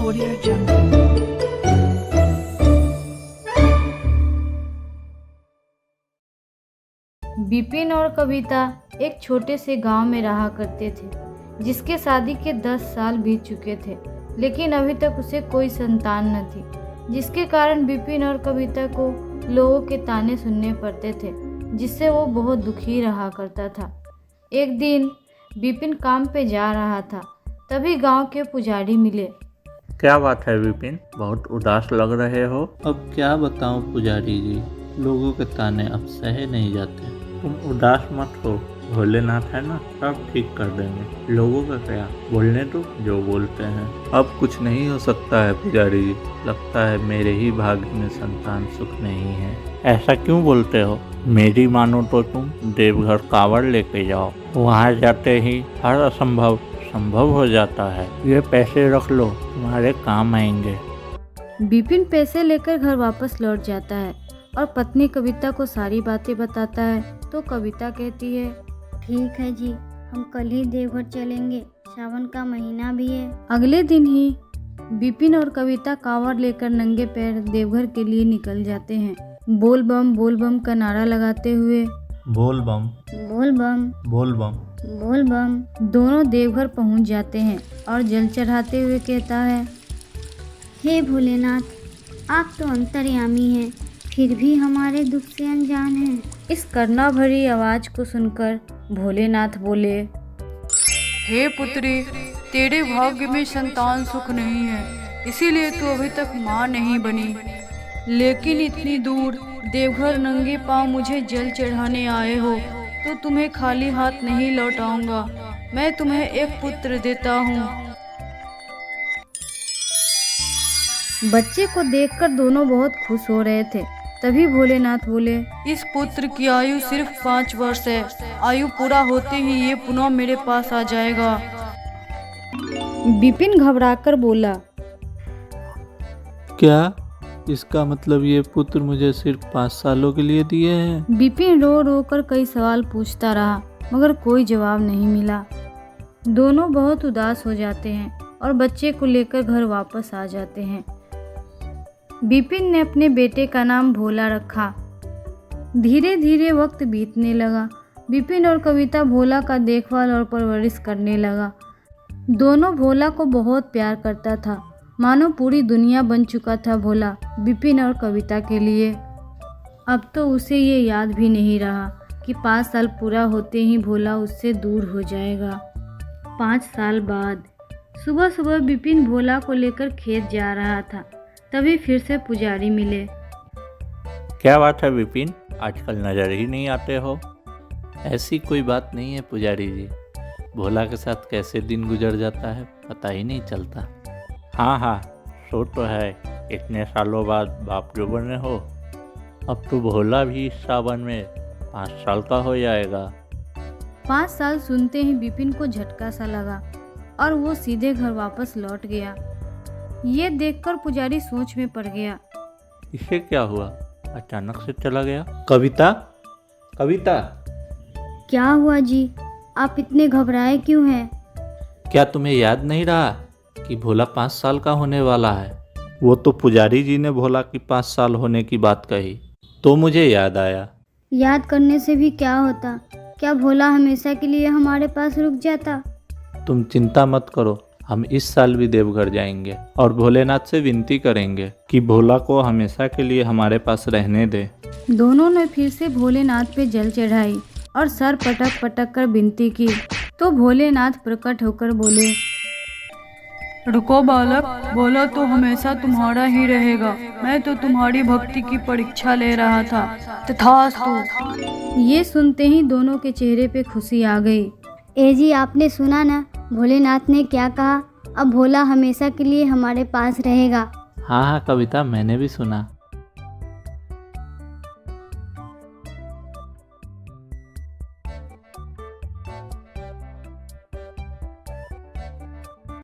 Audio Jungle। Vipin और कविता एक छोटे से गांव में रहा करते थे, जिसके शादी के 10 साल बीत चुके थे, लेकिन अभी तक उसे कोई संतान न थी, जिसके कारण विपिन और कविता को लोगों के ताने सुनने पड़ते थे, जिससे वो बहुत दुखी रहा करता था। एक दिन विपिन काम पे जा रहा था, तभी गांव के पुजारी मिले। क्या बात है विपिन, बहुत उदास लग रहे हो। अब क्या बताऊं पुजारी जी, लोगों के ताने अब सहे नहीं जाते। तुम उदास मत हो, भोलेनाथ है ना, सब ठीक कर देंगे। लोगों का क्या, बोलने दो जो बोलते हैं। अब कुछ नहीं हो सकता है पुजारी जी, लगता है मेरे ही भाग्य में संतान सुख नहीं है। ऐसा क्यों बोलते हो? मेरी मानो तो तुम देवघर कांवड़ लेके जाओ, वहाँ जाते ही हर असंभव संभव हो जाता है। ये पैसे रख लो, तुम्हारे काम आएंगे। विपिन पैसे लेकर घर वापस लौट जाता है और पत्नी कविता को सारी बातें बताता है, तो कविता कहती है, ठीक है जी, हम कल ही देवघर चलेंगे, सावन का महीना भी है। अगले दिन ही विपिन और कविता कांवड़ लेकर नंगे पैर देवघर के लिए निकल जाते हैं, बोल बम का नारा लगाते हुए। बोल बम बोल बम बोल बम। बोल बम। दोनों देवघर पहुंच जाते हैं और जल चढ़ाते हुए कहता है, हे भोलेनाथ, आप तो अंतर्यामी हैं, फिर भी हमारे दुख से अनजान हैं। इस करुणा भरी आवाज को सुनकर भोलेनाथ बोले, हे पुत्री, तेरे भाग्य में संतान सुख नहीं है, इसीलिए तू अभी तक माँ नहीं बनी। लेकिन इतनी दूर देवघर नंगे पांव मुझे जल चढ़ाने आए हो, तो तुम्हें खाली हाथ नहीं लौटाऊंगा। मैं तुम्हें एक पुत्र देता हूँ। बच्चे को देखकर दोनों बहुत खुश हो रहे थे। तभी भोलेनाथ बोले, इस पुत्र की आयु सिर्फ 5 वर्ष है। आयु पूरा होते ही ये पुनः मेरे पास आ जाएगा। विपिन घबराकर बोला, क्या इसका मतलब ये पुत्र मुझे सिर्फ 5 सालों के लिए दिए हैं? विपिन रो रो कर कई सवाल पूछता रहा, मगर कोई जवाब नहीं मिला। दोनों बहुत उदास हो जाते हैं और बच्चे को लेकर घर वापस आ जाते हैं। विपिन ने अपने बेटे का नाम भोला रखा। धीरे धीरे वक्त बीतने लगा। विपिन और कविता भोला का देखभाल और परवरिश करने लगा। दोनों भोला को बहुत प्यार करता था, मानो पूरी दुनिया बन चुका था भोला विपिन और कविता के लिए। अब तो उसे ये याद भी नहीं रहा कि 5 साल पूरा होते ही भोला उससे दूर हो जाएगा। 5 साल बाद सुबह सुबह विपिन भोला को लेकर खेत जा रहा था, तभी फिर से पुजारी मिले। क्या बात है विपिन, आजकल नजर ही नहीं आते हो। ऐसी कोई बात नहीं है पुजारी जी, भोला के साथ कैसे दिन गुजर जाता है पता ही नहीं चलता। हाँ, सो तो है, इतने सालों बाद बाप जो बने हो। अब तो भोला भी इस सावन में 5 साल का हो जाएगा। 5 साल सुनते ही विपिन को झटका सा लगा और वो सीधे घर वापस लौट गया। ये देखकर पुजारी सोच में पड़ गया। इसे क्या हुआ, अचानक से चला गया। कविता, क्या हुआ जी, आप इतने घबराए क्यों हैं? क्या तुम्हें याद नहीं रहा कि भोला 5 साल का होने वाला है? वो तो पुजारी जी ने भोला की 5 साल होने की बात कही, तो मुझे याद आया। याद करने से भी क्या होता? क्या भोला हमेशा के लिए हमारे पास रुक जाता? तुम चिंता मत करो, हम इस साल भी देवघर जाएंगे और भोलेनाथ से विनती करेंगे कि भोला को हमेशा के लिए हमारे पास रहने दे। दोनों ने फिर से भोलेनाथ पे जल चढ़ाई और सर पटक पटक कर विनती की, तो भोलेनाथ प्रकट होकर बोले, रुको बालक, भोला तो हमेशा तुम्हारा ही रहेगा। मैं तो तुम्हारी भक्ति की परीक्षा ले रहा था। तथास्तु। ये सुनते ही दोनों के चेहरे पे खुशी आ गई। ए जी, आपने सुना ना भोलेनाथ ने क्या कहा? अब भोला हमेशा के लिए हमारे पास रहेगा। हाँ कविता, मैंने भी सुना।